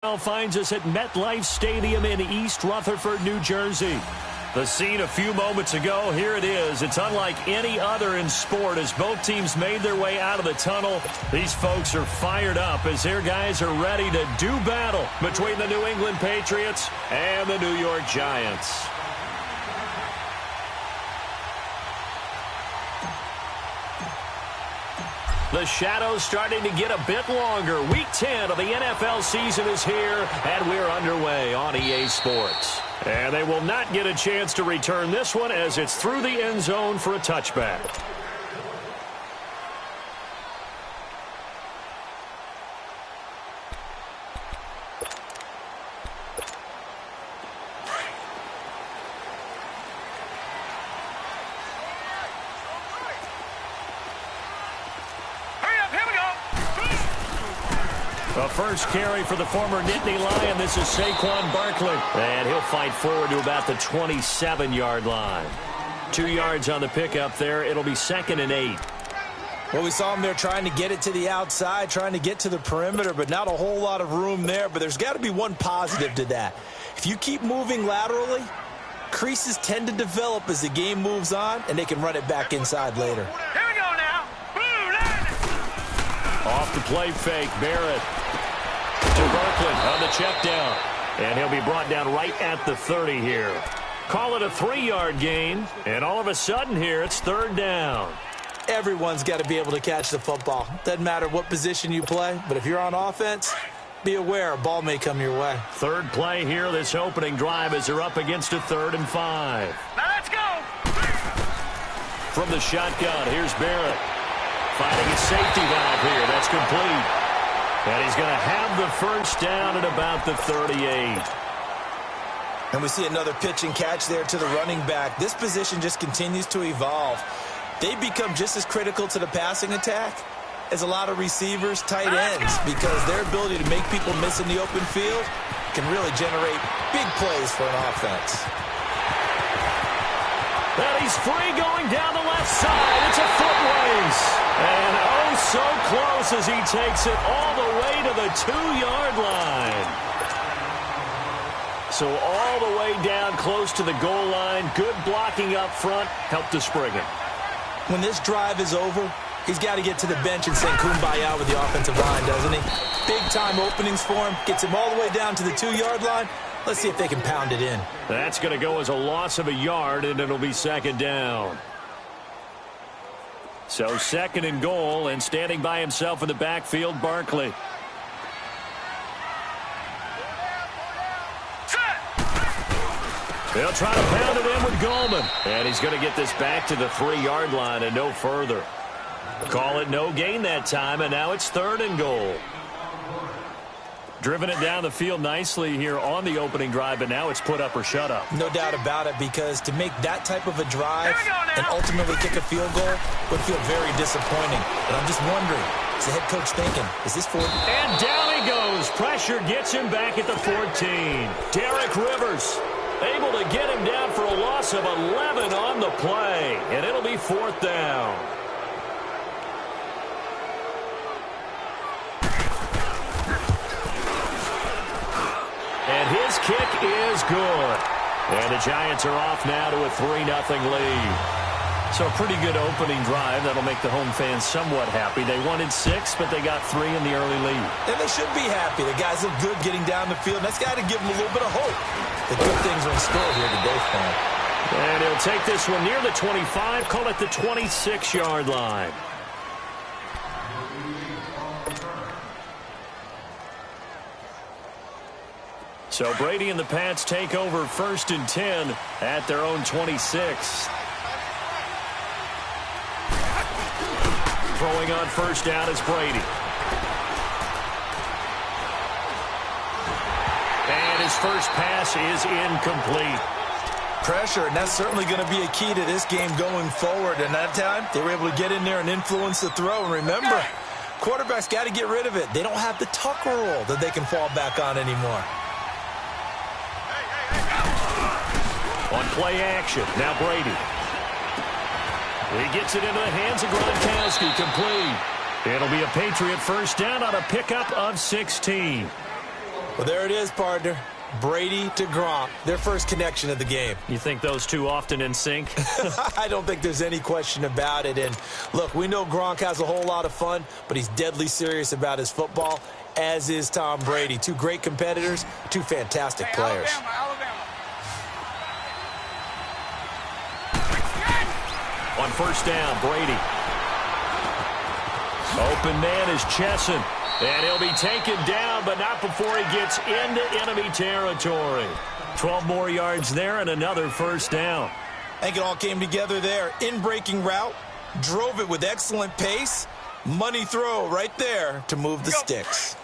Now finds us at MetLife Stadium in East Rutherford, New Jersey. The scene a few moments ago, here it is. It's unlike any other in sport as both teams made their way out of the tunnel. These folks are fired up as their guys are ready to do battle between the New England Patriots and the New York Giants. The shadow's starting to get a bit longer. Week 10 of the NFL season is here, and we're underway on EA Sports. And they will not get a chance to return this one as it's through the end zone for a touchback. The first carry for the former Nittany Lion. This is Saquon Barkley. And he'll fight forward to about the 27-yard line. 2 yards on the pickup there. It'll be 2nd and 8. Well, we saw him there trying to get it to the outside, trying to get to the perimeter, but not a whole lot of room there. But there's got to be one positive to that. If you keep moving laterally, creases tend to develop as the game moves on, and they can run it back inside later. Here we go now. Off the play fake, Barrett to Barkley on the check down. And he'll be brought down right at the 30 here. Call it a 3-yard gain. And all of a sudden here, it's 3rd down. Everyone's got to be able to catch the football. Doesn't matter what position you play, but if you're on offense, be aware a ball may come your way. Third play here, this opening drive as they're up against a 3rd and 5. Now let's go. From the shotgun, here's Barrett. Finding a safety valve here. That's complete. And he's going to have the first down at about the 38. And we see another pitch and catch there to the running back. This position just continues to evolve. They become just as critical to the passing attack as a lot of receivers, tight ends, because their ability to make people miss in the open field can really generate big plays for an offense. And he's free going down the left side. It's a foot race. And oh, so close as he takes it all the way to the 2-yard line. So all the way down close to the goal line. Good blocking up front. Helped to spring him. When this drive is over, he's got to get to the bench and sing kumbaya with the offensive line, doesn't he? Big-time openings for him. Gets him all the way down to the 2-yard line. Let's see if they can pound it in. That's going to go as a loss of a yard, and it'll be 2nd down. So 2nd and goal, and standing by himself in the backfield, Barkley. They'll try to pound it in with Goldman. And he's going to get this back to the 3-yard line and no further. Call it no gain that time, and now it's 3rd and goal. Driven it down the field nicely here on the opening drive, but now it's put up or shut up. No doubt about it, because to make that type of a drive and ultimately kick a field goal would feel very disappointing. But I'm just wondering, is the head coach thinking, is this for... And down he goes. Pressure gets him back at the 14. Derek Rivers able to get him down for a loss of 11 on the play. And it'll be 4th down. And his kick is good. And the Giants are off now to a 3-0 lead. So a pretty good opening drive. That'll make the home fans somewhat happy. They wanted 6, but they got 3 in the early lead. And they should be happy. The guys look good getting down the field. That's got to give them a little bit of hope. The good things are in store here today for them. And he'll take this one near the 25. Call it the 26-yard line. So Brady and the Pats take over 1st and 10 at their own 26. Throwing on 1st down is Brady. And his first pass is incomplete. Pressure, and that's certainly going to be a key to this game going forward. And that time, they were able to get in there and influence the throw. And remember, quarterbacks got to get rid of it. They don't have the tuck rule that they can fall back on anymore. On play action, now Brady. He gets it into the hands of Gronkowski, complete. It'll be a Patriot first down on a pickup of 16. Well, there it is, partner. Brady to Gronk, their first connection of the game. You think those two often in sync? I don't think there's any question about it. And look, we know Gronk has a whole lot of fun, but he's deadly serious about his football, as is Tom Brady. Two great competitors, two fantastic players. Alabama. On first down, Brady. Open man is Chesson. And he'll be taken down, but not before he gets into enemy territory. 12 more yards there and another first down. I think it all came together there. In-breaking route, drove it with excellent pace. Money throw right there to move the sticks.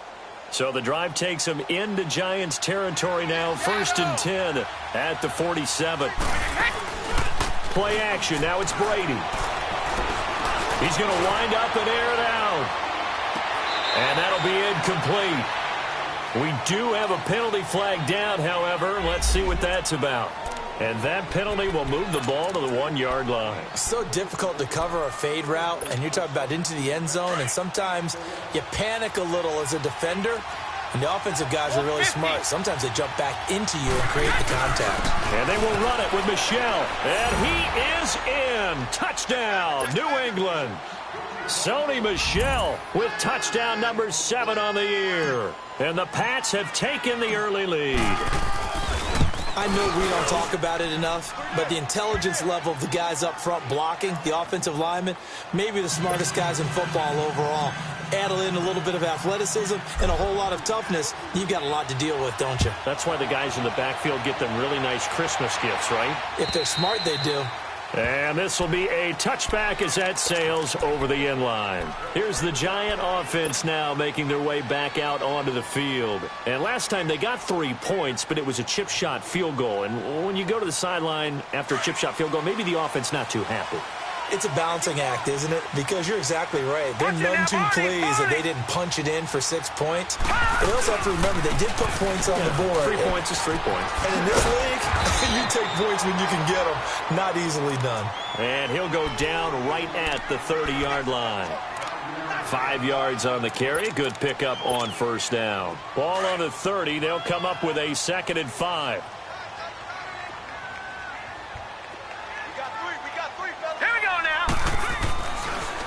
So the drive takes him into Giants territory now. First and 10 at the 47. Play action. Now it's Brady. He's going to wind up and air it out. And that'll be incomplete. We do have a penalty flag down, however. Let's see what that's about. And that penalty will move the ball to the 1 yard line. So difficult to cover a fade route, and you're talking about into the end zone, and sometimes you panic a little as a defender, and the offensive guys are really smart. Sometimes they jump back into you and create the contact. And they will run it with Michel. And he is in. Touchdown, New England. Sony Michel with touchdown number 7 on the year. And the Pats have taken the early lead. I know we don't talk about it enough, but the intelligence level of the guys up front blocking, the offensive linemen, maybe the smartest guys in football overall. Add in a little bit of athleticism and a whole lot of toughness, you've got a lot to deal with, don't you? That's why the guys in the backfield get them really nice Christmas gifts, right? If they're smart, they do. And this will be a touchback as that sails over the end line. Here's the Giant offense now making their way back out onto the field. And last time they got 3 points, but it was a chip shot field goal. And when you go to the sideline after a chip shot field goal, maybe the offense not too happy. It's a balancing act, isn't it? Because you're exactly right. They're none too pleased that they didn't punch it in for 6 points. They also have to remember they did put points on the board. 3 points is 3 points. And in this league, you take points when you can get them. Not easily done. And he'll go down right at the 30-yard line. 5 yards on the carry. Good pickup on first down. Ball on the 30. They'll come up with a 2nd and 5.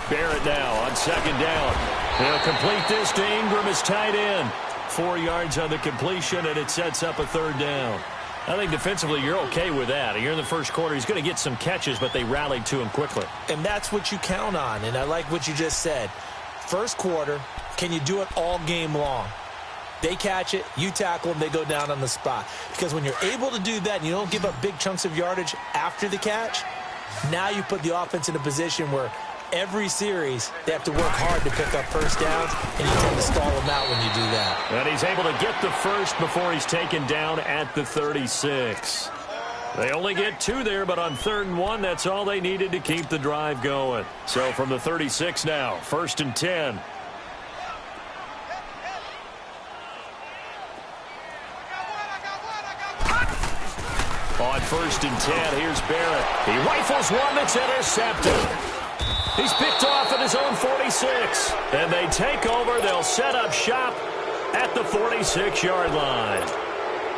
Barrett now on 2nd down. They'll complete this to Ingram as tight end. 4 yards on the completion, and it sets up a 3rd down. I think defensively you're okay with that. You're in the first quarter. He's going to get some catches, but they rallied to him quickly. And that's what you count on, and I like what you just said. First quarter, can you do it all game long? They catch it, you tackle them, they go down on the spot. Because when you're able to do that and you don't give up big chunks of yardage after the catch, now you put the offense in a position where every series, they have to work hard to pick up first downs, and you tend to stall them out when you do that. And he's able to get the first before he's taken down at the 36. They only get 2 there, but on 3rd and 1, that's all they needed to keep the drive going. So from the 36 now, 1st and 10. On 1st and 10, here's Barrett. He rifles one that's intercepted. He's picked off at his own 46. And they take over. They'll set up shop at the 46-yard line.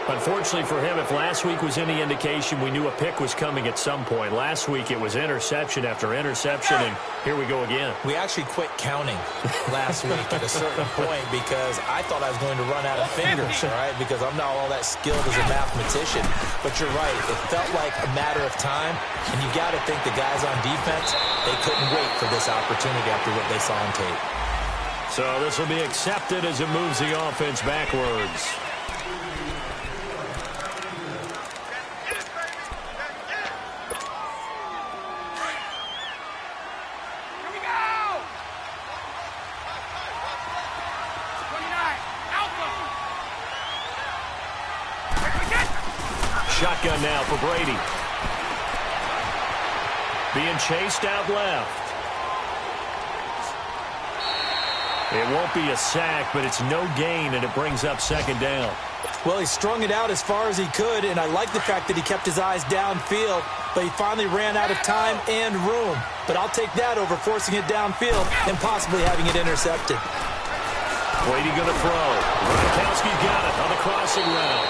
Unfortunately for him, if last week was any indication, we knew a pick was coming at some point. Last week it was interception after interception, and here we go again. We actually quit counting last week at a certain point because I thought I was going to run out of fingers, all right, because I'm not all that skilled as a mathematician. But you're right. It felt like a matter of time, and you got to think the guys on defense, they couldn't wait for this opportunity after what they saw on tape. So this will be accepted as it moves the offense backwards. Shotgun now for Brady. Being chased out left. It won't be a sack, but it's no gain, and it brings up 2nd down. Well, he strung it out as far as he could, and I like the fact that he kept his eyes downfield, but he finally ran out of time and room. But I'll take that over forcing it downfield and possibly having it intercepted. Brady going to throw. Gronkowski's got it on the crossing route.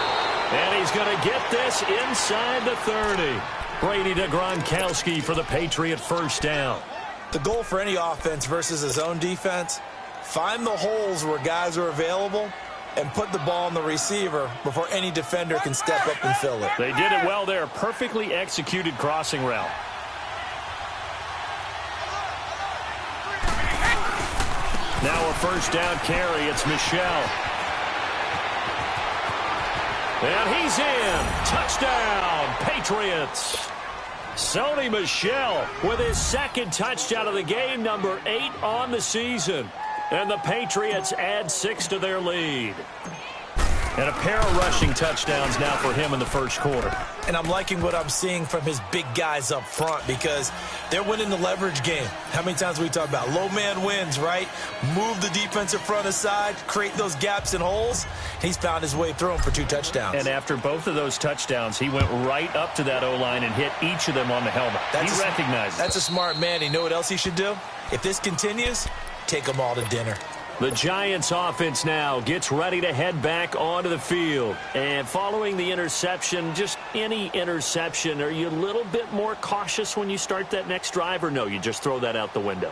And he's going to get this inside the 30. Brady to Gronkowski for the Patriot first down. The goal for any offense versus a zone defense, find the holes where guys are available and put the ball on the receiver before any defender can step up and fill it. They did it well there. Perfectly executed crossing route. Now a first down carry. It's Michel. And he's in. Touchdown, Patriots. Sony Michel with his second touchdown of the game, number 8 on the season. And the Patriots add 6 to their lead. And a pair of rushing touchdowns now for him in the first quarter. And I'm liking what I'm seeing from his big guys up front because they're winning the leverage game. How many times we talk about low man wins, right? Move the defensive front aside, create those gaps and holes. He's found his way through them for 2 touchdowns. And after both of those touchdowns, he went right up to that O-line and hit each of them on the helmet. He recognizes That's a smart man. You know what else he should do? If this continues, take them all to dinner. The Giants offense now gets ready to head back onto the field. And following the interception, just any interception, are you a little bit more cautious when you start that next drive, or no, you just throw that out the window?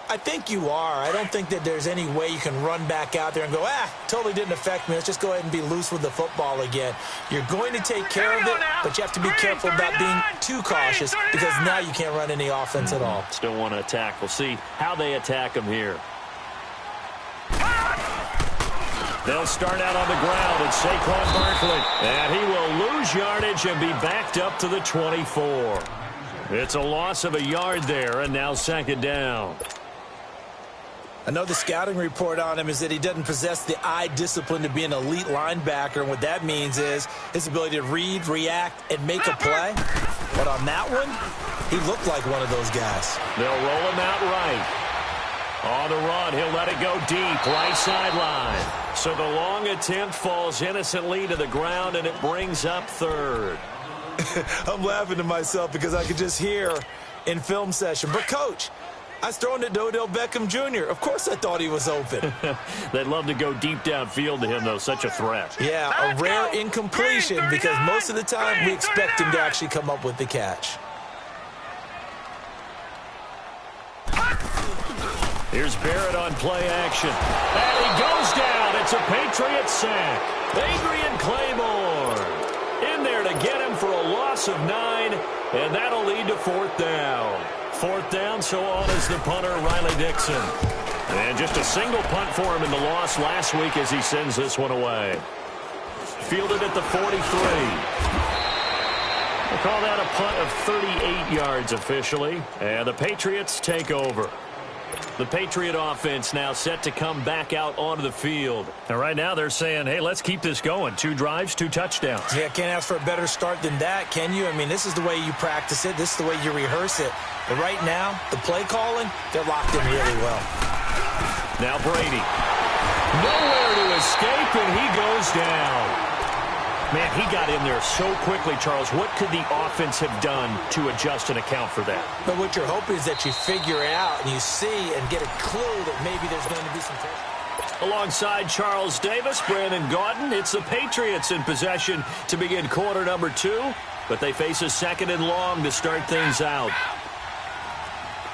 I think you are. I don't think that there's any way you can run back out there and go, totally didn't affect me. Let's just go ahead and be loose with the football again. You're going to take care of it, but you have to be careful about being too cautious because now you can't run any offense at all. Still want to attack. We'll see how they attack him here. They'll start out on the ground, and Saquon Barkley. And he will lose yardage and be backed up to the 24. It's a loss of a yard there, and now second down. I know the scouting report on him is that he doesn't possess the eye discipline to be an elite linebacker, and what that means is his ability to read, react, and make a play. But on that one, he looked like one of those guys. They'll roll him out right. On the run, he'll let it go deep, right sideline. So the long attempt falls innocently to the ground, and it brings up third. I'm laughing to myself because I could just hear in film session, but Coach, I was throwing it to Odell Beckham Jr. Of course I thought he was open. They'd love to go deep downfield to him, though. Such a threat. Yeah, a rare incompletion because most of the time we expect him to actually come up with the catch. Here's Barrett on play action. And he goes down. It's a Patriot sack. Adrian Claymore in there to get him for a loss of 9, and that'll lead to fourth down. Fourth down, so on is the punter, Riley Dixon. And just a single punt for him in the loss last week as he sends this one away. Fielded at the 43. We'll call that a punt of 38 yards officially, and the Patriots take over. The Patriot offense now set to come back out onto the field. And right now they're saying, hey, let's keep this going. 2 drives, 2 touchdowns. Yeah, can't ask for a better start than that, can you? I mean, this is the way you practice it. This is the way you rehearse it. But right now, the play calling, they're locked in really well. Now Brady. Nowhere to escape, and he goes down. Man, he got in there so quickly, Charles. What could the offense have done to adjust and account for that? But what you're hoping is that you figure it out and you see and get a clue that maybe there's going to be some pressure. Alongside Charles Davis, Brandon Gaudin, it's the Patriots in possession to begin quarter number 2, but they face a second and long to start things out.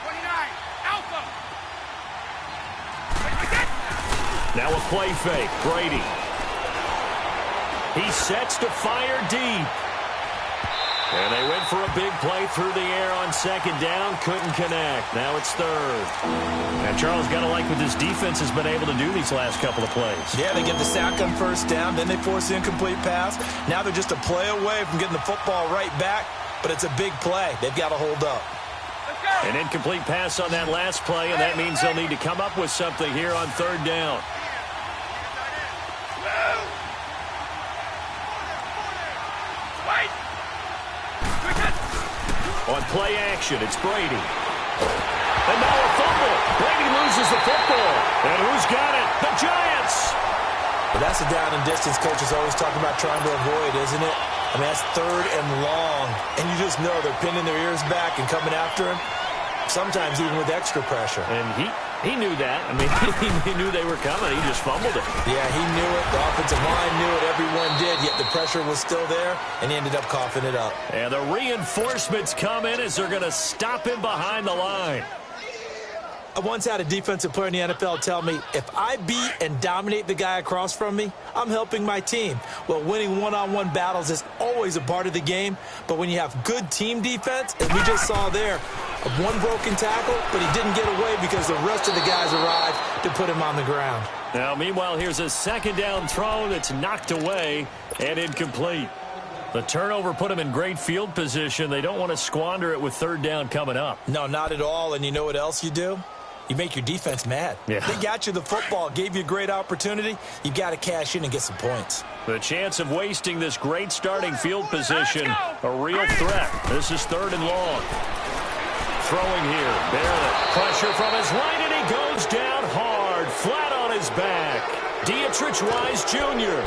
29, Alpha. Now a play fake, Brady. He sets to fire deep. And they went for a big play through the air on second down. Couldn't connect. Now it's third. And Charles, got to like what this defense has been able to do these last couple of plays. Yeah, they get the sack on first down. Then they force the incomplete pass. Now they're just a play away from getting the football right back. But it's a big play. They've got to hold up. An incomplete pass on that last play, and that means they'll need to come up with something here on third down. On play action, it's Brady. And now a fumble. Brady loses the football. And who's got it? The Giants. Well, that's a down and distance coach is always talking about trying to avoid, isn't it? I mean, that's third and long. And you just know they're pinning their ears back and coming after him, sometimes even with extra pressure. And He knew that. I mean, he knew they were coming. He just fumbled it. Yeah, he knew it. The offensive line knew it. Everyone did, yet the pressure was still there, and he ended up coughing it up. And the reinforcements come in as they're going to stop him behind the line. I once had a defensive player in the NFL tell me, if I beat and dominate the guy across from me, I'm helping my team. Well, winning one-on-one battles is always a part of the game, but when you have good team defense, as we just saw there, one broken tackle, but he didn't get away because the rest of the guys arrived to put him on the ground. Now, meanwhile, here's a second down throw that's knocked away and incomplete. The turnover put him in great field position. They don't want to squander it with third down coming up. No, not at all, and you know what else you do? You make your defense mad. Yeah. They got you the football, gave you a great opportunity. You got to cash in and get some points. The chance of wasting this great starting field position, a real threat. This is third and long. Throwing here, Barrett. Pressure from his right, and he goes down hard, flat on his back. Dietrich Wise Jr.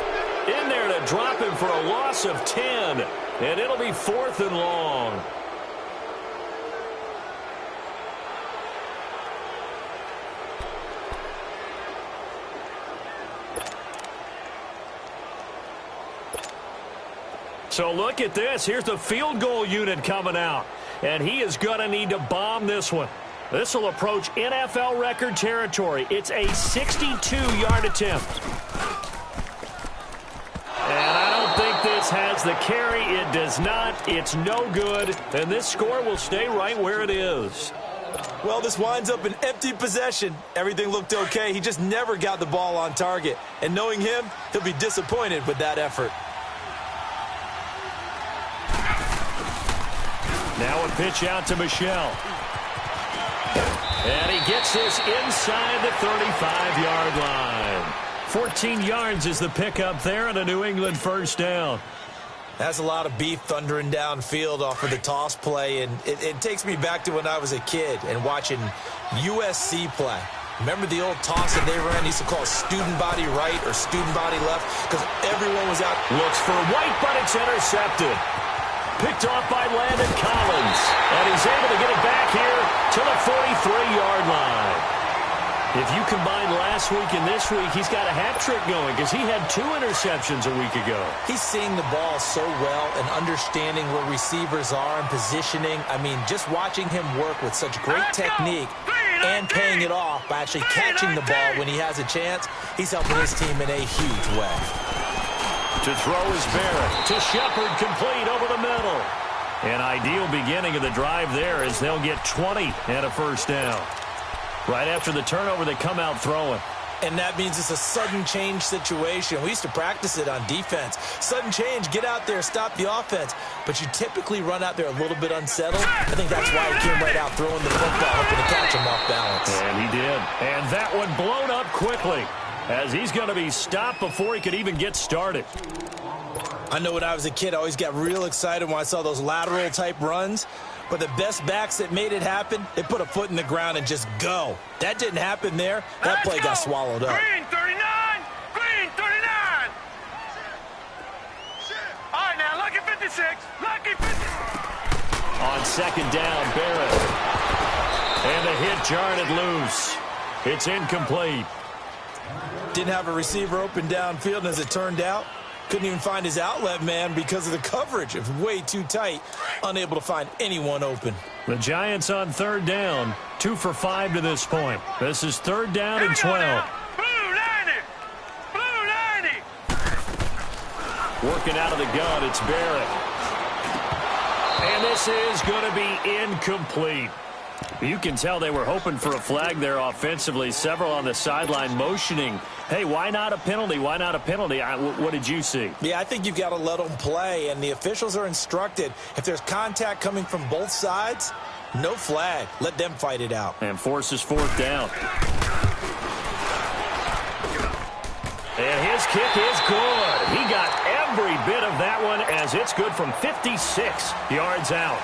in there to drop him for a loss of 10, and it'll be fourth and long. So look at this. Here's the field goal unit coming out. And he is going to need to bomb this one. This will approach NFL record territory. It's a 62-yard attempt. And I don't think this has the carry. It does not. It's no good. And this score will stay right where it is. Well, this winds up an empty possession. Everything looked okay. He just never got the ball on target. And knowing him, he'll be disappointed with that effort. Now a pitch out to Michel. And he gets this inside the 35-yard line. 14 yards is the pickup there and a New England first down. That's a lot of beef thundering downfield off of the toss play, and it takes me back to when I was a kid and watching USC play. Remember the old toss that they ran? They used to call student body right or student body left because everyone was out. Looks for White, but it's intercepted. Picked off by Landon Collins. And he's able to get it back here to the 43-yard line. If you combine last week and this week, he's got a hat trick going because he had 2 interceptions a week ago. He's seeing the ball so well and understanding where receivers are and positioning. I mean, just watching him work with such great technique and paying it off by actually catching the ball when he has a chance, he's helping his team in a huge way. To throw is Barrett. To Shepard, complete over the middle. An ideal beginning of the drive there as they'll get 20 and a first down. Right after the turnover, they come out throwing. And that means it's a sudden change situation. We used to practice it on defense. Sudden change, get out there, stop the offense. But you typically run out there a little bit unsettled. I think that's why he came right out throwing the football, hoping to catch him off balance. And he did. And that one blown up quickly as he's going to be stopped before he could even get started. I know when I was a kid, I always got real excited when I saw those lateral-type runs. But the best backs that made it happen, they put a foot in the ground and just go. That didn't happen there. That play got swallowed up. Green 39! Green 39! All right, now, lucky 56. Lucky 56. On second down, Barrett. And the hit jarred it loose. It's incomplete. Didn't have a receiver open downfield, and as it turned out, couldn't even find his outlet man because of the coverage. It was way too tight, unable to find anyone open. The Giants on third down, 2 for 5 to this point. This is third down and 12. Blue 90! Blue 90! Working out of the gun, it's Barrett. And this is going to be incomplete. You can tell they were hoping for a flag there offensively. Several on the sideline motioning, hey, why not a penalty? Why not a penalty? What did you see? Yeah, I think you've got to let them play, and the officials are instructed. If there's contact coming from both sides, no flag. Let them fight it out. And forces fourth down. And his kick is good. He got every bit of that one as it's good from 56 yards out.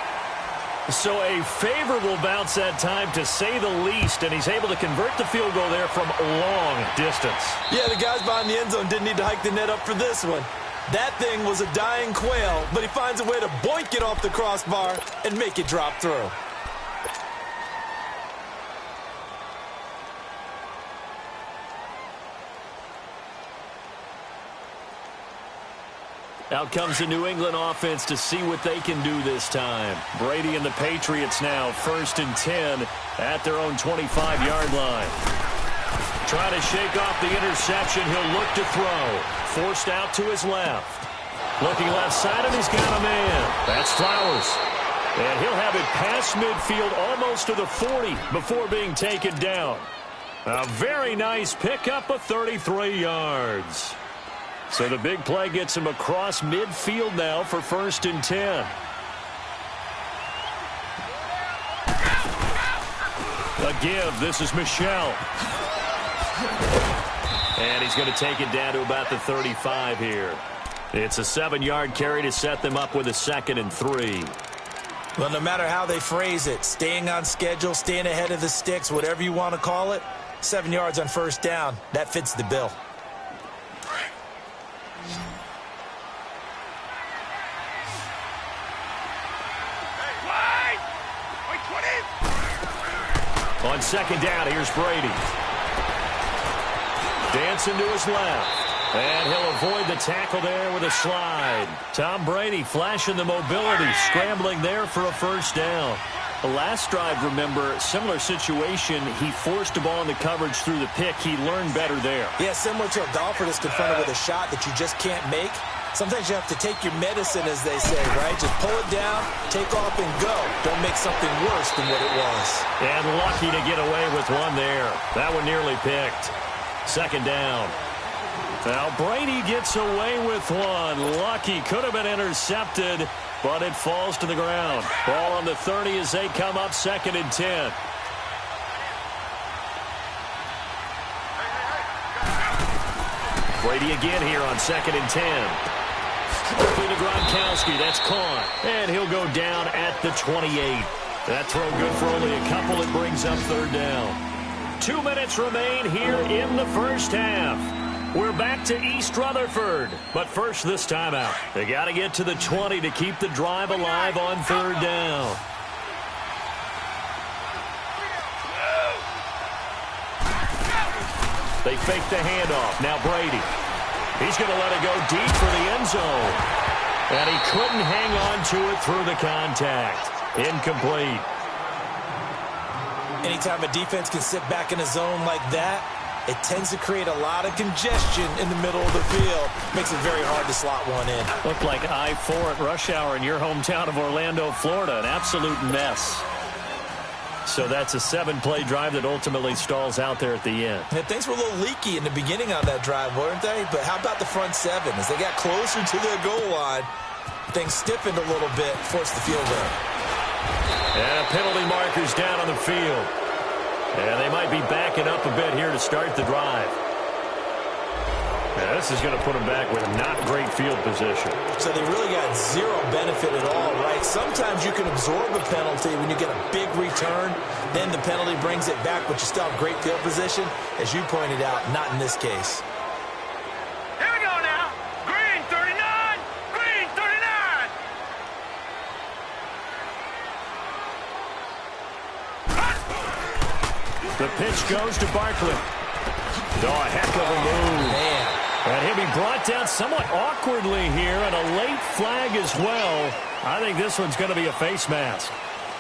So a favorable bounce that time, to say the least, and he's able to convert the field goal there from long distance. Yeah, the guys behind the end zone didn't need to hike the net up for this one. That thing was a dying quail, but he finds a way to boink it off the crossbar and make it drop through. Out comes the New England offense to see what they can do this time. Brady and the Patriots now 1st and 10 at their own 25-yard line. Trying to shake off the interception. He'll look to throw. Forced out to his left. Looking left side, and he's got a man. That's Flowers. And he'll have it past midfield almost to the 40 before being taken down. A very nice pickup of 33 yards. So the big play gets him across midfield now for 1st and 10. A give. This is Michel. And he's going to take it down to about the 35 here. It's a 7-yard carry to set them up with a 2nd and 3. Well, no matter how they phrase it, staying on schedule, staying ahead of the sticks, whatever you want to call it, 7 yards on 1st down, that fits the bill. On 2nd down, here's Brady. Dancing to his left. And he'll avoid the tackle there with a slide. Tom Brady flashing the mobility, scrambling there for a 1st down. The last drive, remember, similar situation. He forced the ball into coverage through the pick. He learned better there. Yeah, similar to a golfer that's confronted with a shot that you just can't make. Sometimes you have to take your medicine, as they say, right? Just pull it down, take off, and go. Don't make something worse than what it was. And lucky to get away with one there. That one nearly picked. 2nd down. Now Brady gets away with one. Lucky. Could have been intercepted, but it falls to the ground. Ball on the 30 as they come up 2nd and 10. Brady again here on 2nd and 10. Quickly to Gronkowski. That's caught. And he'll go down at the 28. That throw good for only a couple. It brings up 3rd down. 2 minutes remain here in the 1st half. We're back to East Rutherford. But first, this timeout. They got to get to the 20 to keep the drive alive on 3rd down. They fake the handoff. Now Brady. He's going to let it go deep for the end zone. And he couldn't hang on to it through the contact. Incomplete. Anytime a defense can sit back in a zone like that, it tends to create a lot of congestion in the middle of the field. Makes it very hard to slot one in. Looked like I-4 at rush hour in your hometown of Orlando, Florida. An absolute mess. So that's a 7-play drive that ultimately stalls out there at the end. And things were a little leaky in the beginning on that drive, weren't they? But how about the front 7? As they got closer to their goal line, things stiffened a little bit, forced the field goal. And penalty markers down on the field. And they might be backing up a bit here to start the drive. Now, this is going to put them back with not great field position. So they really got zero benefit at all, right? Sometimes you can absorb a penalty when you get a big return. Then the penalty brings it back, but you still have great field position. As you pointed out, not in this case. Here we go now. Green 39. Green 39. The pitch goes to Barkley. Oh, a heck of a move. Man. And he'll be brought down somewhat awkwardly here, and a late flag as well. I think this one's going to be a face mask.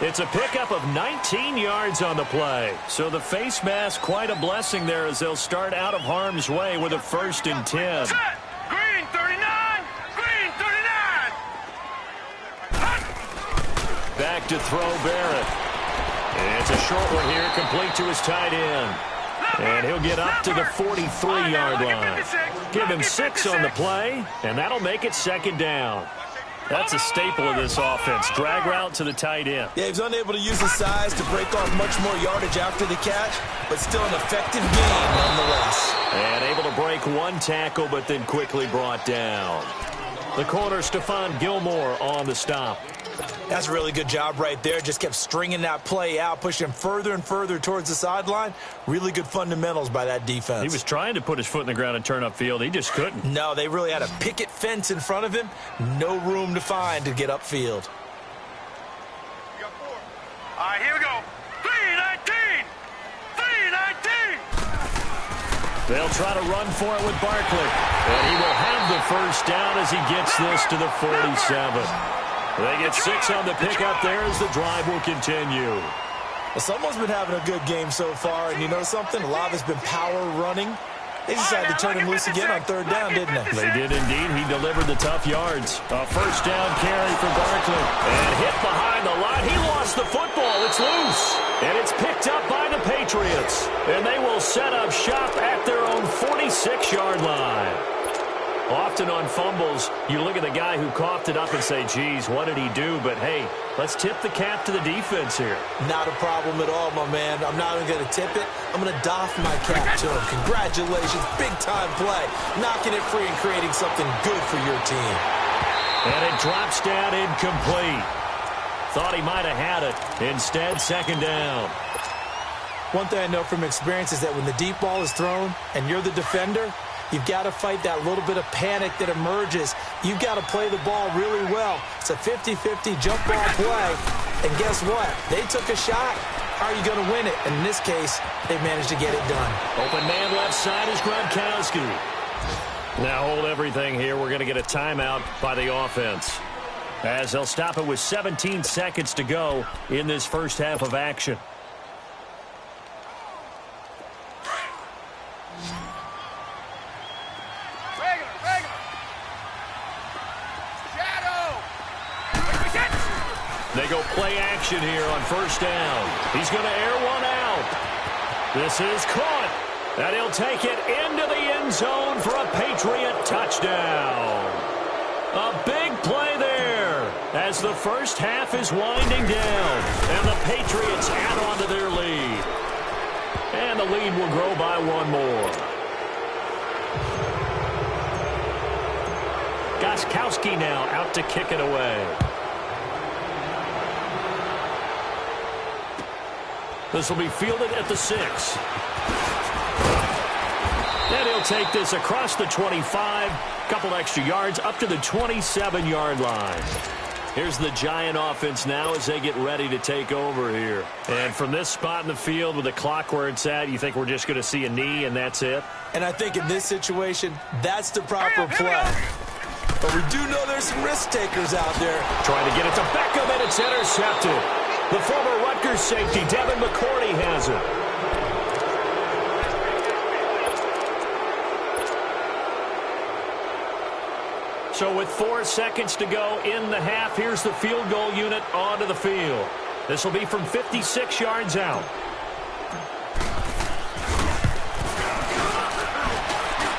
It's a pickup of 19 yards on the play. So the face mask, quite a blessing there as they'll start out of harm's way with a 1st and 10. Set. Green 39. Green 39. Back to throw Barrett. And it's a short one here, complete to his tight end. And he'll get up to the 43-yard line. Give him 6 on the play, and that'll make it 2nd down. That's a staple of this offense. Drag route to the tight end. Yeah, he's unable to use his size to break off much more yardage after the catch, but still an effective gain nonetheless. And able to break one tackle, but then quickly brought down. The corner, Stephon Gilmore, on the stop. That's a really good job right there. Just kept stringing that play out, pushing him further and further towards the sideline. Really good fundamentals by that defense. He was trying to put his foot in the ground and turn upfield. He just couldn't. No, they really had a picket fence in front of him. No room to find to get upfield. All right, here we go. 319. 319. They'll try to run for it with Barkley. And he will have the first down as he gets this to the 47. They get 6 on the pickup there as the drive will continue. Well, someone's been having a good game so far, and you know something? A lot of it's been power running. They decided to turn him loose again on 3rd down, didn't they? They did indeed. He delivered the tough yards. A first down carry for Barkley. And hit behind the line. He lost the football. It's loose. And it's picked up by the Patriots. And they will set up shop at their own 46-yard line. Often on fumbles, you look at the guy who coughed it up and say, geez, what did he do? But, hey, let's tip the cap to the defense here. Not a problem at all, my man. I'm not even going to tip it. I'm going to doff my cap to him. Congratulations. Big-time play. Knocking it free and creating something good for your team. And it drops down incomplete. Thought he might have had it. Instead, 2nd down. One thing I know from experience is that when the deep ball is thrown and you're the defender, you've got to fight that little bit of panic that emerges. You've got to play the ball really well. It's a 50-50 jump ball play. And guess what? They took a shot. How are you going to win it? And in this case, they managed to get it done. Open man left side is Gronkowski. Now hold everything here. We're going to get a timeout by the offense, as they'll stop it with 17 seconds to go in this first half of action. They go play action here on 1st down. He's going to air one out. This is caught. And he'll take it into the end zone for a Patriot touchdown. A big play there as the first half is winding down. And the Patriots add on to their lead. And the lead will grow by 1 more. Gostkowski now out to kick it away. This will be fielded at the 6. And he'll take this across the 25. Couple extra yards up to the 27-yard line. Here's the Giant offense now as they get ready to take over here. And from this spot in the field with the clock where it's at, you think we're just going to see a knee and that's it? And I think in this situation, that's the proper play. But we do know there's some risk takers out there. Trying to get it to Beckham, and it's intercepted. The former Rutgers safety, Devin McCourty, has it. So with 4 seconds to go in the half, here's the field goal unit onto the field. This will be from 56 yards out.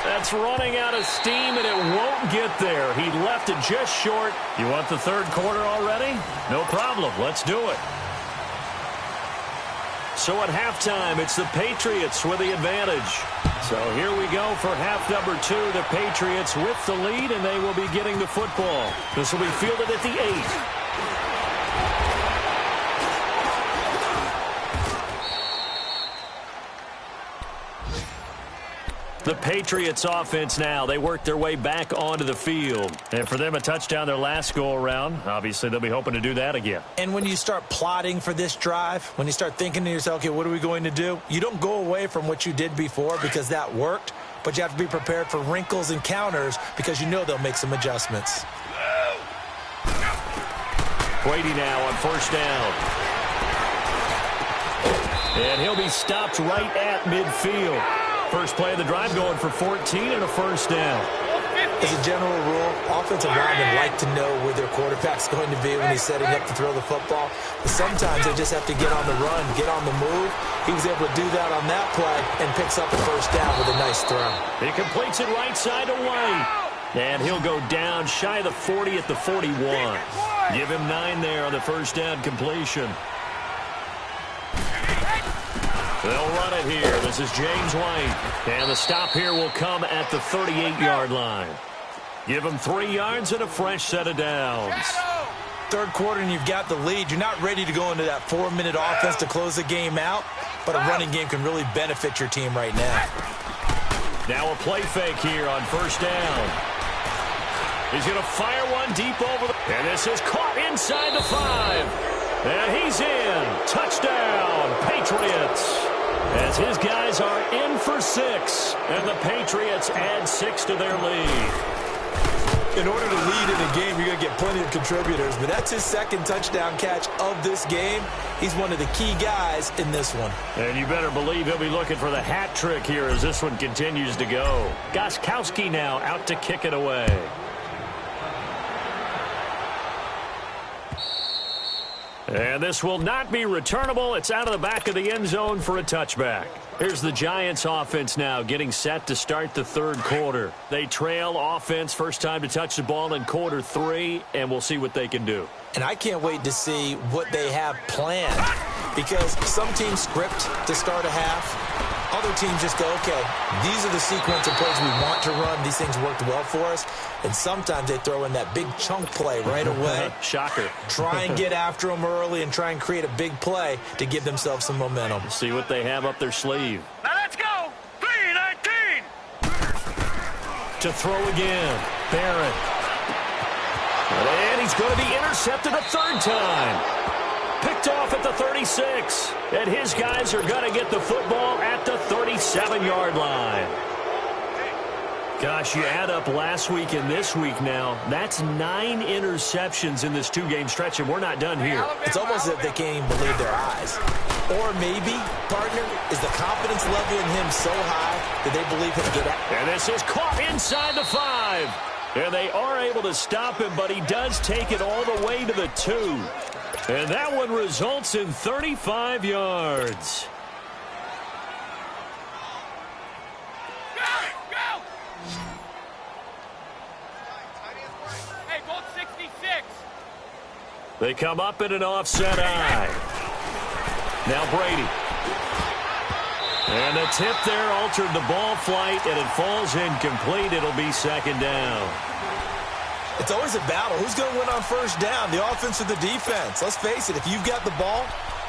That's running out of steam, and it won't get there. He left it just short. You want the 3rd quarter already? No problem. Let's do it. So at halftime, it's the Patriots with the advantage. So here we go for half number 2. The Patriots with the lead, and they will be getting the football. This will be fielded at the 8. The Patriots offense now, they work their way back onto the field. And for them, a touchdown their last go-around. Obviously, they'll be hoping to do that again. And when you start plotting for this drive, when you start thinking to yourself, okay, what are we going to do? You don't go away from what you did before because that worked, but you have to be prepared for wrinkles and counters because you know they'll make some adjustments. Brady now on 1st down. And he'll be stopped right at midfield. First play of the drive going for 14 and a 1st down. As a general rule, offensive linemen like to know where their quarterback's going to be when he's setting up to throw the football. But sometimes they just have to get on the run, get on the move. He was able to do that on that play and picks up a 1st down with a nice throw. He completes it right side to White. And he'll go down shy of the 40 at the 41. Give him 9 there on the 1st down completion. They'll run it here. This is James White. And the stop here will come at the 38-yard line. Give him 3 yards and a fresh set of downs. 3rd quarter and you've got the lead. You're not ready to go into that 4-minute offense to close the game out, but a running game can really benefit your team right now. Now a play fake here on 1st down. He's going to fire one deep over the... And this is caught inside the 5. And he's in. Touchdown, Patriots. As his guys are in for 6, and the Patriots add 6 to their lead. In order to lead in a game, you're going to get plenty of contributors, but that's his second touchdown catch of this game. He's one of the key guys in this one. And you better believe he'll be looking for the hat trick here as this one continues to go. Gostkowski now out to kick it away. And this will not be returnable. It's out of the back of the end zone for a touchback. Here's the Giants offense now getting set to start the third quarter. They trail offense, first time to touch the ball in quarter 3, and we'll see what they can do. And I can't wait to see what they have planned, because some teams script to start a half. Other teams just go, okay, these are the sequence of plays we want to run. These things worked well for us. And sometimes they throw in that big chunk play right away. Shocker. Try and get after them early and try and create a big play to give themselves some momentum. See what they have up their sleeve. Now let's go. 3-19. To throw again. Barrett. And he's going to be intercepted a third time. Picked off at the 36. And his guys are going to get the football at the 37-yard line. Gosh, you add up last week and this week now, that's 9 interceptions in this 2-game stretch, and we're not done here. It's almost as if they can't even believe their eyes. Or maybe, partner, is the confidence level in him so high that they believe he'll get out. And this is caught inside the 5. And they are able to stop him, but he does take it all the way to the 2. And that one results in 35 yards. Go! Hey, Bolt 66. They come up in an offset eye. Now Brady. And the tip there altered the ball flight, and it falls incomplete. It'll be second down. It's always a battle. Who's going to win on first down, the offense or the defense? Let's face it, if you've got the ball,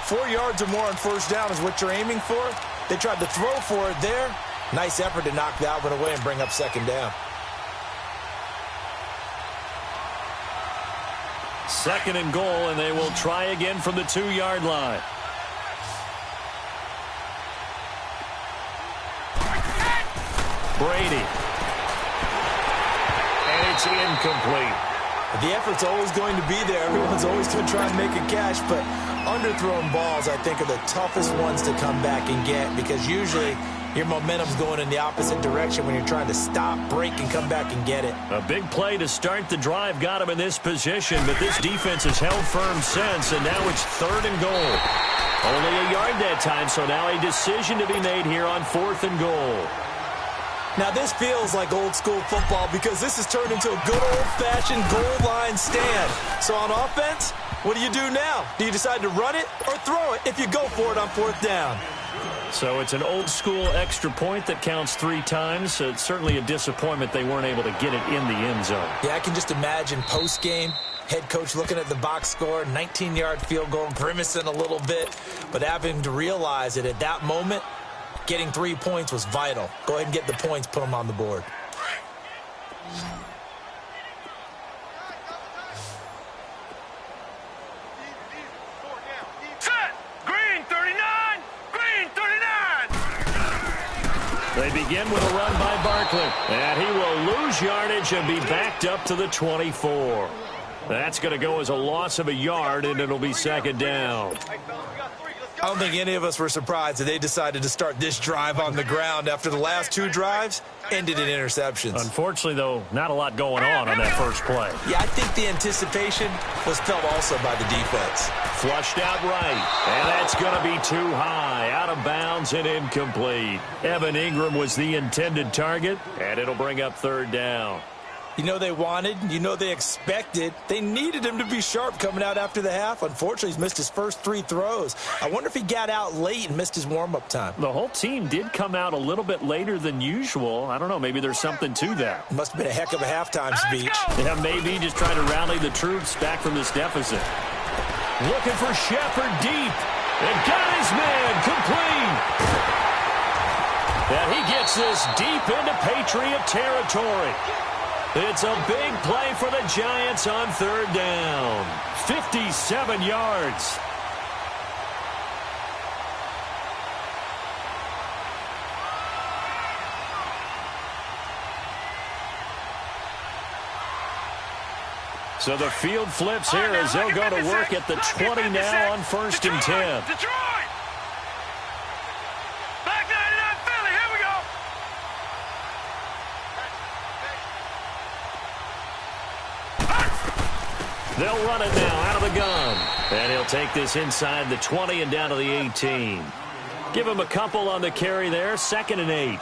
4 yards or more on first down is what you're aiming for. They tried to throw for it there. Nice effort to knock that one away and bring up second down. Second and goal, and they will try again from the 2-yard line. Brady. And it's incomplete. The effort's always going to be there. Everyone's always going to try and make a catch, but underthrown balls, I think, are the toughest ones to come back and get, because usually your momentum's going in the opposite direction when you're trying to stop, break, and come back and get it. A big play to start the drive got him in this position, but this defense has held firm since, and now it's third and goal. Only a yard that time, so now a decision to be made here on fourth and goal. Now, this feels like old-school football because this has turned into a good old-fashioned goal line stand. So on offense, what do you do now? Do you decide to run it or throw it if you go for it on fourth down? So it's an old-school extra point that counts 3 times. So it's certainly a disappointment they weren't able to get it in the end zone. Yeah, I can just imagine post-game, head coach looking at the box score, 19-yard field goal, grimacing a little bit, but having to realize that at that moment, getting 3 points was vital. Go ahead and get the points, put them on the board. Set! Green 39! Green 39! They begin with a run by Barkley. And he will lose yardage and be backed up to the 24. That's going to go as a loss of a yard, and it'll be second down. I don't think any of us were surprised that they decided to start this drive on the ground after the last 2 drives ended in interceptions. Unfortunately, though, not a lot going on that first play. Yeah, I think the anticipation was felt also by the defense. Flushed out right, and that's going to be too high, out of bounds and incomplete. Evan Ingram was the intended target, and it'll bring up third down. You know they wanted, you know they expected. They needed him to be sharp coming out after the half. Unfortunately, he's missed his first 3 throws. I wonder if he got out late and missed his warm-up time. The whole team did come out a little bit later than usual. I don't know, maybe there's something to that. Must have been a heck of a halftime speech. Yeah, maybe just trying to rally the troops back from this deficit. Looking for Shepard deep. And got his man complete. And he gets this deep into Patriot territory. It's a big play for the Giants on third down. 57 yards. So the field flips here as they'll go to work at the 20 now on 1st and 10. Detroit! Back 99 Philly, here we go! They'll run it now out of the gun. And he'll take this inside the 20 and down to the 18. Give him a couple on the carry there, 2nd and 8.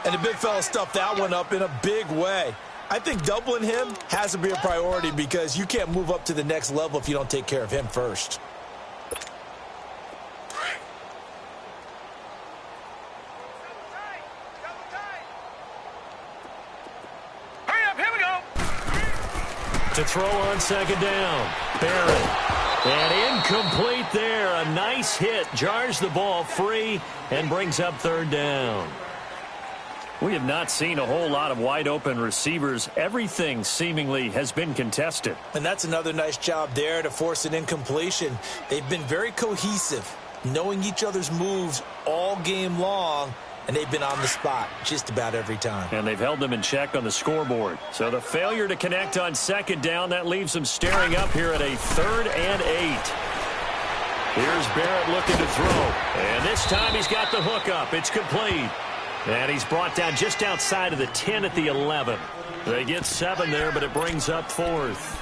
And the big fella stuffed that one up in a big way. I think doubling him has to be a priority because you can't move up to the next level if you don't take care of him first. Hurry up, here we go! To throw on 2nd down. Barrett. And incomplete there. A nice hit. Jars the ball free and brings up 3rd down. We have not seen a whole lot of wide-open receivers. Everything seemingly has been contested. And that's another nice job there to force an incompletion. They've been very cohesive, knowing each other's moves all game long, and they've been on the spot just about every time. And they've held them in check on the scoreboard. So the failure to connect on 2nd down, that leaves them staring up here at a 3rd and 8. Here's Barrett looking to throw. And this time he's got the hook up. It's complete. And he's brought down just outside of the 10 at the 11. They get 7 there, but it brings up 4th.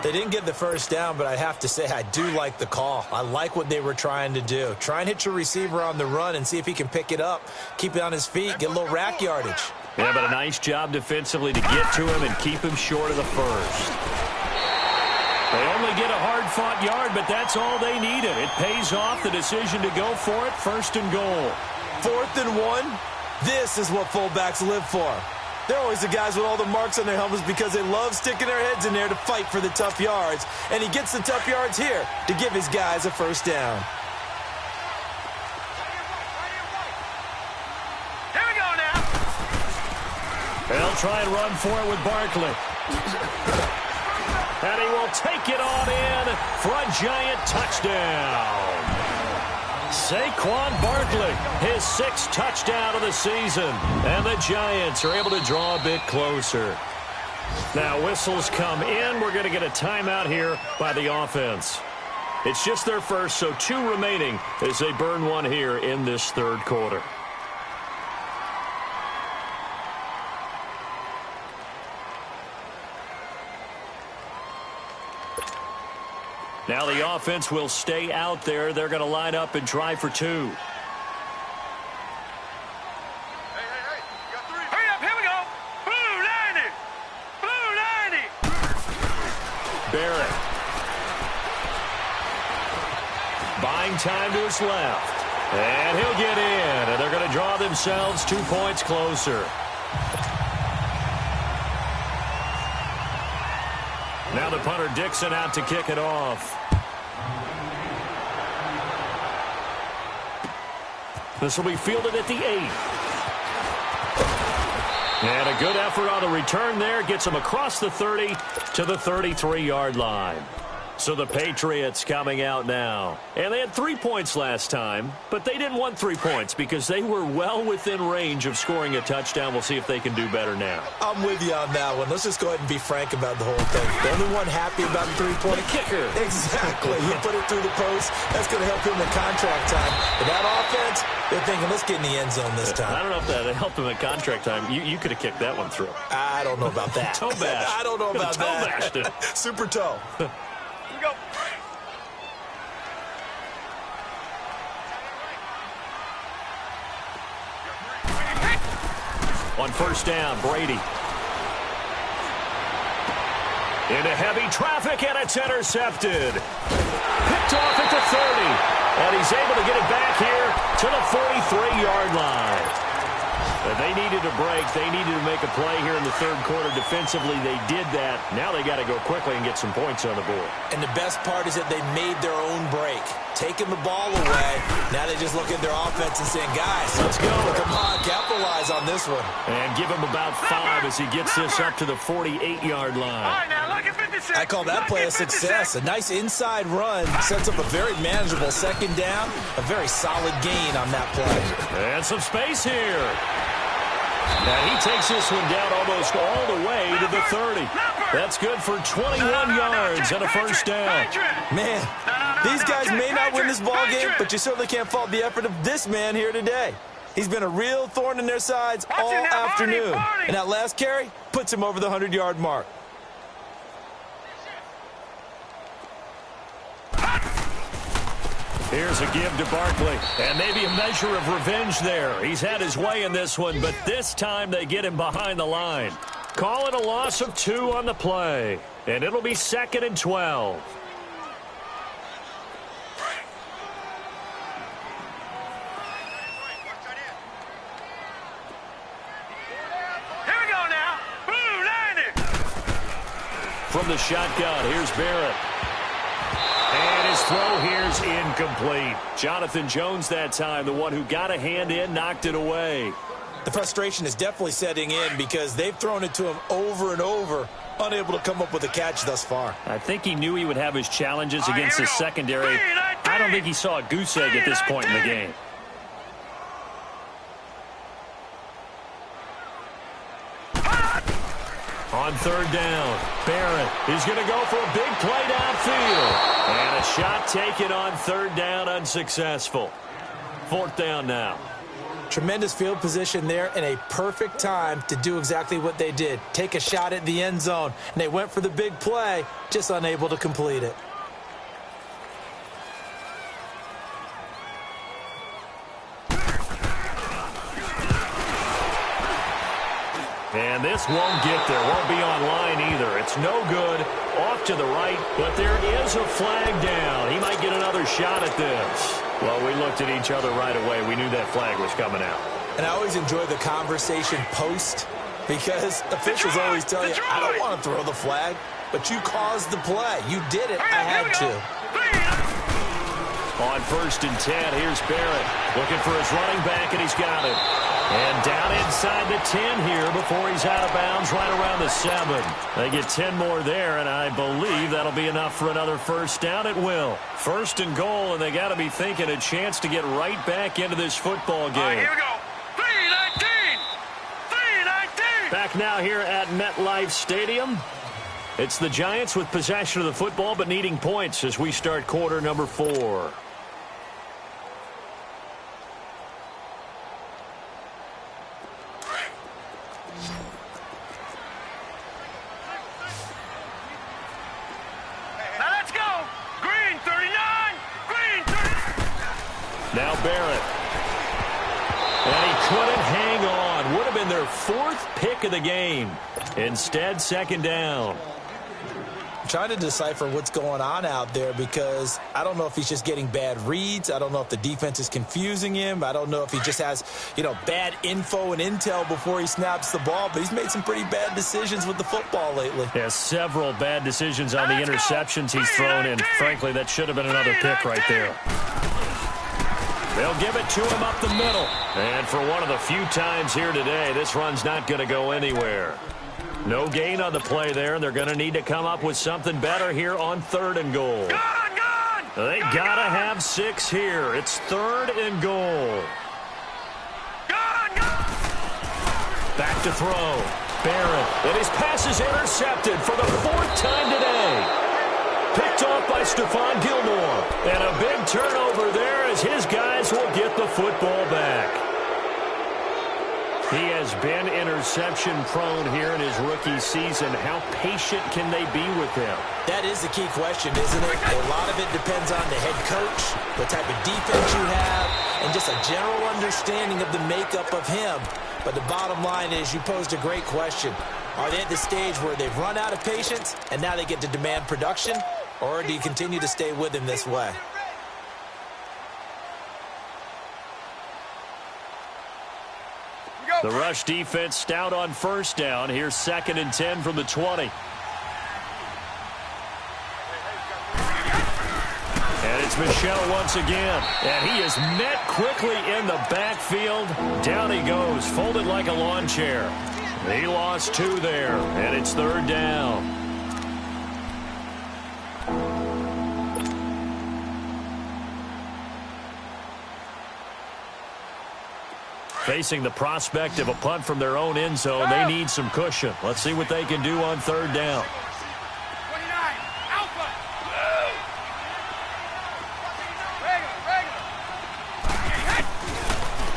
They didn't get the 1st down, but I have to say I do like the call. I like what they were trying to do. Try and hit your receiver on the run and see if he can pick it up, keep it on his feet, get a little rack yardage. Yeah, but a nice job defensively to get to him and keep him short of the 1st. They only get a hard-fought yard, but that's all they needed. It pays off the decision to go for it, 1st and goal. 4th and 1. This is what fullbacks live for. They're always the guys with all the marks on their helmets because they love sticking their heads in there to fight for the tough yards. And he gets the tough yards here to give his guys a 1st down. Here we go now! They'll try and run for it with Barkley. And he will take it on in for a giant touchdown. Saquon Barkley, his 6th touchdown of the season. And the Giants are able to draw a bit closer. Now whistles come in. We're going to get a timeout here by the offense. It's just their first, so 2 remaining as they burn one here in this 3rd quarter. Now the offense will stay out there. They're going to line up and try for 2. Hey, you got 3. Hurry up, here we go! Blue 90! Blue 90! Barrett. Buying time to his left. And he'll get in. And they're going to draw themselves 2 points closer. Now the punter Dixon out to kick it off. This will be fielded at the 8. And a good effort on the return there. Gets him across the 30 to the 33-yard line. So the Patriots coming out now. And they had 3 points last time, but they didn't want 3 points because they were well within range of scoring a touchdown. We'll see if they can do better now. I'm with you on that one. Let's just go ahead and be frank about the whole thing. The only one happy about the 3-point kicker. Exactly. He put it through the post. That's going to help him in contract time. But that offense, they're thinking, let's get in the end zone this time. I don't know if that helped him in contract time. You could have kicked that one through. I don't know about that. Toe bash. I don't know about toe that. Bashed it. Super toe. Go. On 1st down, Brady. Into heavy traffic, and it's intercepted. Picked off at the 30. And he's able to get it back here to the 43-yard line. They needed a break. They needed to make a play here in the 3rd quarter. Defensively, they did that. Now they got to go quickly and get some points on the board. And the best part is that they made their own break. Taking the ball away. Now they just look at their offense and saying, guys, let's go. Come on, capitalize on this one. And give him about 5 as he gets this up to the 48-yard line. All right, now, look at 56. I call that play a success. A nice inside run sets up a very manageable 2nd down. A very solid gain on that play. And some space here. And he takes this one down almost all the way to the 30. That's good for 21 yards and a first down. Man, these guys may not win this ball game, but you certainly can't fault the effort of this man here today. He's been a real thorn in their sides all afternoon. And that last carry puts him over the 100-yard mark. Here's a give to Barkley, and maybe a measure of revenge there. He's had his way in this one, but this time they get him behind the line. Call it a loss of 2 on the play, and it'll be 2nd and 12. Here we go now. Blue 90. From the shotgun, here's Barrett. And his throw here's incomplete. Jonathan Jones that time, the one who got a hand in, knocked it away. The frustration is definitely setting in because they've thrown it to him over and over, unable to come up with a catch thus far. I think he knew he would have his challenges against his secondary. I don't think he saw a goose egg at this point in the game. On 3rd down, Barrett is going to go for a big play downfield. And a shot taken on 3rd down, unsuccessful. 4th down now. Tremendous field position there and a perfect time to do exactly what they did. Take a shot at the end zone. And they went for the big play, just unable to complete it. And this won't get there. Won't be online either. It's no good. Off to the right, but there is a flag down. He might get another shot at this. Well, we looked at each other right away. We knew that flag was coming out. And I always enjoy the conversation post because officials always tell you, I don't want to throw the flag, but you caused the play. You did it. I had to. On 1st and 10, here's Barrett looking for his running back, and he's got it. And down inside the 10 here before he's out of bounds right around the 7. They get 10 more there, and I believe that'll be enough for another first down. It will. 1st and goal, and they got to be thinking a chance to get right back into this football game. Here we go. 319. 319. Back now here at MetLife Stadium. It's the Giants with possession of the football but needing points as we start quarter number 4. Now Barrett. And he couldn't hang on. Would have been their 4th pick of the game. Instead, 2nd down. I'm trying to decipher what's going on out there because I don't know if he's just getting bad reads. I don't know if the defense is confusing him. I don't know if he just has, bad info and intel before he snaps the ball. But he's made some pretty bad decisions with the football lately. Yeah, several bad decisions on the interceptions he's thrown in. Frankly, that should have been another pick right there. They'll give it to him up the middle. And for one of the few times here today, this run's not going to go anywhere. No gain on the play there, and they're going to need to come up with something better here on 3rd and goal. They got to have 6 here. It's 3rd and goal. Back to throw. Barrett. And his pass is intercepted for the 4th time today. Picked off by Stephon Gilmore. And a big turnover there as his guys will get the football back. He has been interception-prone here in his rookie season. How patient can they be with him? That is the key question, isn't it? A lot of it depends on the head coach, what type of defense you have, and just a general understanding of the makeup of him. But the bottom line is you posed a great question. Are they at the stage where they've run out of patience and now they get to demand production? Or do you continue to stay with him this way? The rush defense stout on 1st down. Here's 2nd and 10 from the 20. And it's Michel once again. And he is met quickly in the backfield. Down he goes, folded like a lawn chair. He lost 2 there, and it's 3rd down. Facing the prospect of a punt from their own end zone, they need some cushion. Let's see what they can do on third down. 29, Alpha.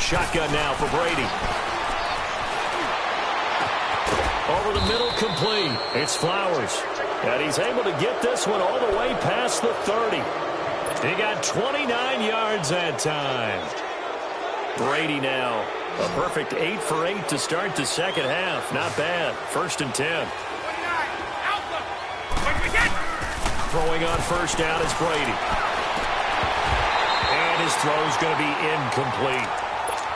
Shotgun now for Brady. Over the middle, complete. It's Flowers. And he's able to get this one all the way past the 30. He got 29 yards that time. Brady now. A perfect 8 for 8 to start the second half. Not bad. 1st and 10. 29, Alpha. Throwing on first down is Brady. And his throw's going to be incomplete.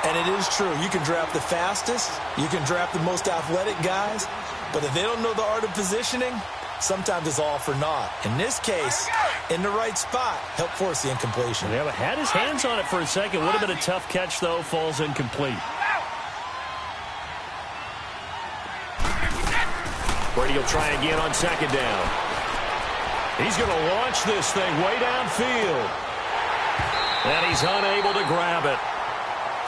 And it is true. You can draft the fastest. You can draft the most athletic guys. But if they don't know the art of positioning, sometimes it's all for naught. In this case, in the right spot, help force the incompletion. Yeah, but had his hands on it for a second. Would have been a tough catch, though. Falls incomplete. Brady will try again on second down. He's going to launch this thing way downfield. And he's unable to grab it.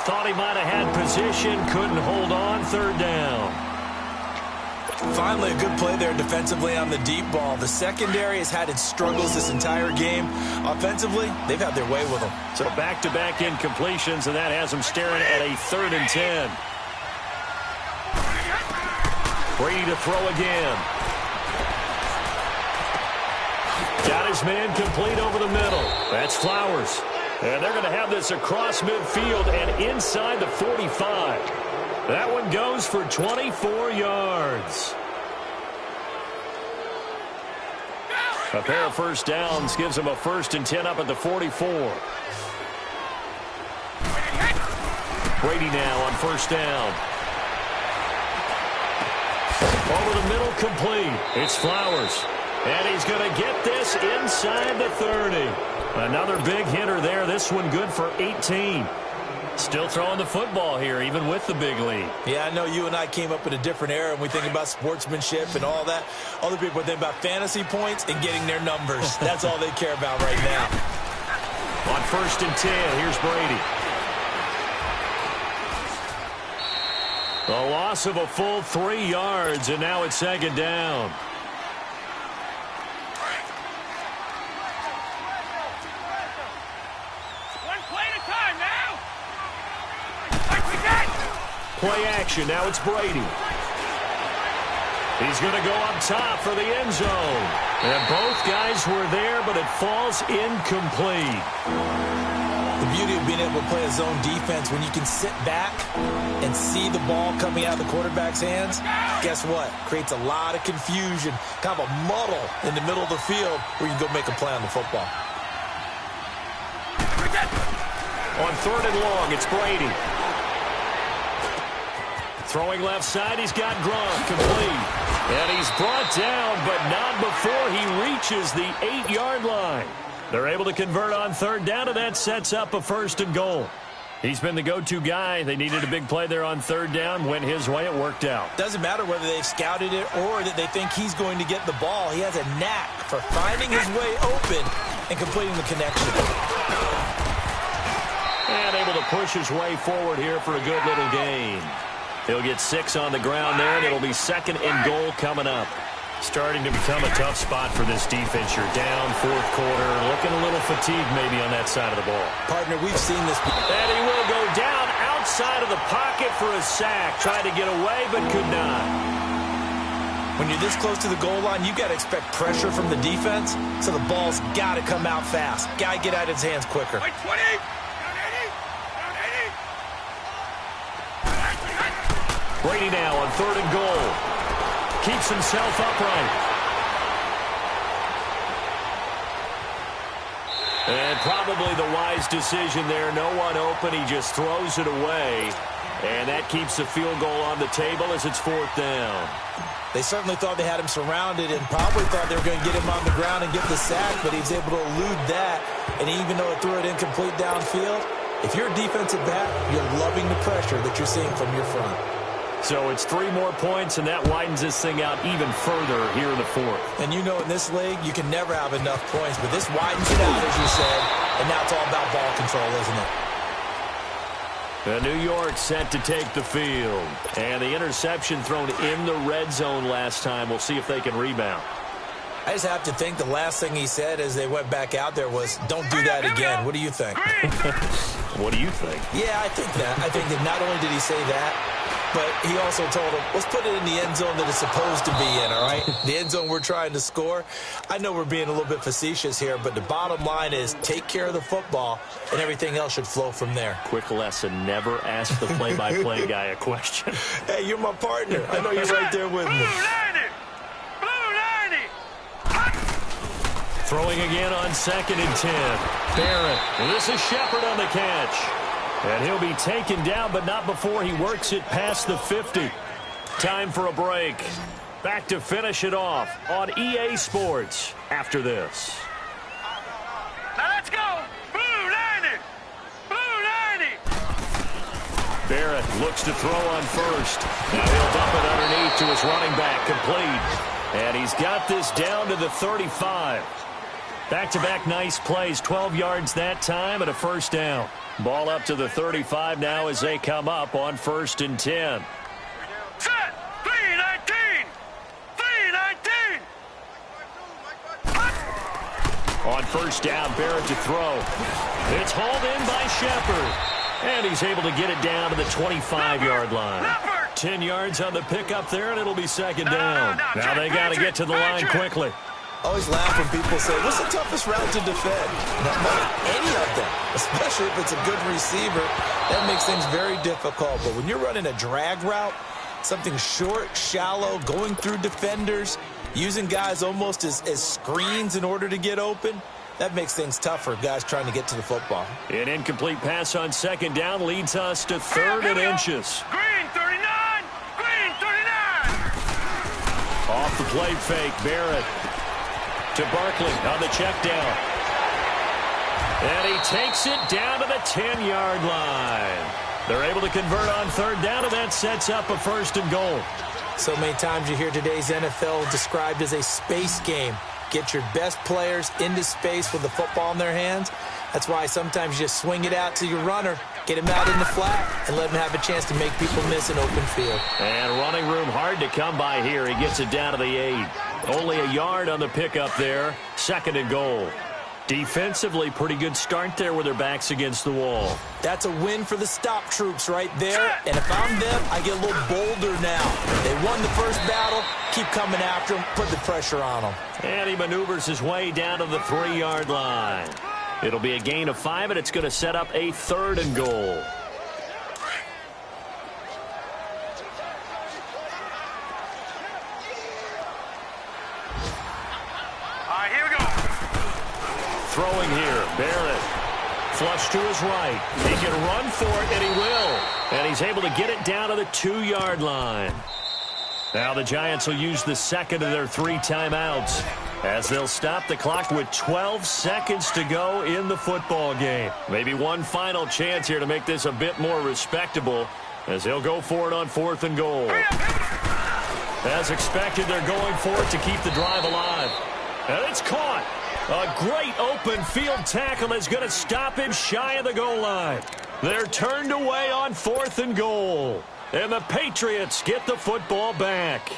Thought he might have had position, couldn't hold on. Third down. Finally, a good play there defensively on the deep ball. The secondary has had its struggles this entire game. Offensively, they've had their way with them. So back-to-back incompletions, and that has them staring at a 3rd and 10. Brady to throw again. Got his man complete over the middle. That's Flowers. And they're going to have this across midfield and inside the 45. That one goes for 24 yards. A pair of first downs gives them a 1st and 10 up at the 44. Brady now on first down. Over the middle, complete. It's Flowers. And he's going to get this inside the 30. Another big hitter there. This one good for 18. Still throwing the football here, even with the big lead. Yeah, I know you and I came up in a different era, and we think about sportsmanship and all that. Other people think about fantasy points and getting their numbers. That's all they care about right now. On 1st and 10, here's Brady. A loss of a full 3 yards, and now it's second down. Play action. Now it's Brady. He's going to go up top for the end zone. And both guys were there, but it falls incomplete. The beauty of being able to play a zone defense, when you can sit back and see the ball coming out of the quarterback's hands, guess what? Creates a lot of confusion, kind of a muddle in the middle of the field where you can go make a play on the football. On 3rd and long, it's Brady. Throwing left side, he's got Gronk, complete. And he's brought down, but not before he reaches the 8-yard line. They're able to convert on third down, and that sets up a 1st and goal. He's been the go-to guy. They needed a big play there on third down. Went his way, it worked out. Doesn't matter whether they've scouted it or that they think he's going to get the ball. He has a knack for finding his way open and completing the connection. And able to push his way forward here for a good little gain. He'll get 6 on the ground there, and it'll be 2nd and goal coming up. Starting to become a tough spot for this defense. You're down 4th quarter, looking a little fatigued maybe on that side of the ball. Partner, we've seen this. And he will go down outside of the pocket for a sack. Tried to get away, but could not. When you're this close to the goal line, you've got to expect pressure from the defense, so the ball's got to come out fast. Got to get out of his hands quicker. 20. Brady now on 3rd and goal. Keeps himself upright. And probably the wise decision there. No one open. He just throws it away. And that keeps the field goal on the table as it's 4th down. They certainly thought they had him surrounded and probably thought they were going to get him on the ground and get the sack, but he was able to elude that. And even though it threw it incomplete downfield, if you're a defensive back, you're loving the pressure that you're seeing from your front. So it's 3 more points, and that widens this thing out even further here in the 4th. And you know in this league, you can never have enough points, but this widens it out, as you said, and now it's all about ball control, isn't it? New York set to take the field. And the interception thrown in the red zone last time. We'll see if they can rebound. I just have to think the last thing he said as they went back out there was, don't do that again. What do you think? What do you think? Yeah, I think that. I think that not only did he say that, but he also told him, let's put it in the end zone that it's supposed to be in, all right? The end zone we're trying to score. I know we're being a little bit facetious here, but the bottom line is take care of the football, and everything else should flow from there. Quick lesson, never ask the play-by-play guy a question. Hey, you're my partner. I know you're right there with me. Throwing again on 2nd and 10. Barrett. This is Shepard on the catch. And he'll be taken down, but not before he works it past the 50. Time for a break. Back to finish it off on EA Sports after this. Now let's go. Blue 90. Blue 90. Barrett looks to throw on first. Now he'll dump it underneath to his running back, complete. And he's got this down to the 35. Back-to-back nice plays, 12 yards that time and a first down. Ball up to the 35 now as they come up on 1st and 10. Set. 319. 319. On first down, Barrett to throw. It's hauled in by Shepard. And he's able to get it down to the 25-yard line. 10 yards on the pickup there, and it'll be 2nd down. Now they got to get to the line quickly. Always laugh when people say, what's the toughest route to defend? Not any of them, especially if it's a good receiver. That makes things very difficult. But when you're running a drag route, something short, shallow, going through defenders, using guys almost as screens in order to get open, that makes things tougher, guys trying to get to the football. An incomplete pass on 2nd down leads us to 3rd and inches. Green 39. Green 39. Off the play fake, Barrett. To Barkley on the check down. And he takes it down to the 10-yard line. They're able to convert on 3rd down, and that sets up a 1st and goal. So many times you hear today's NFL described as a space game. Get your best players into space with the football in their hands. That's why sometimes you just swing it out to your runner, get him out in the flat, and let him have a chance to make people miss an open field. And running room hard to come by here. He gets it down to the 8. Only a yard on the pickup there. 2nd and goal. Defensively, pretty good start there with their backs against the wall. That's a win for the stop troops right there. And if I'm them, I get a little bolder now. They won the first battle. Keep coming after them. Put the pressure on them. And he maneuvers his way down to the 3-yard line. It'll be a gain of 5, and it's going to set up a 3rd and goal. Throwing here, Barrett. Flush to his right. He can run for it, and he will. And he's able to get it down to the 2-yard line. Now the Giants will use the 2nd of their 3 timeouts as they'll stop the clock with 12 seconds to go in the football game. Maybe one final chance here to make this a bit more respectable as they'll go for it on 4th and goal. As expected, they're going for it to keep the drive alive. And it's caught. A great open field tackle is going to stop him shy of the goal line. They're turned away on 4th and goal. And the Patriots get the football back.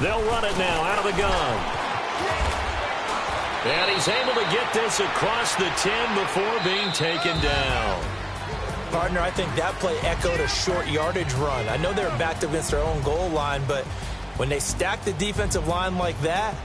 They'll run it now out of the gun. And he's able to get this across the 10 before being taken down. Partner, I think that play echoed a short yardage run. I know they were backed up against their own goal line, but when they stack the defensive line like that,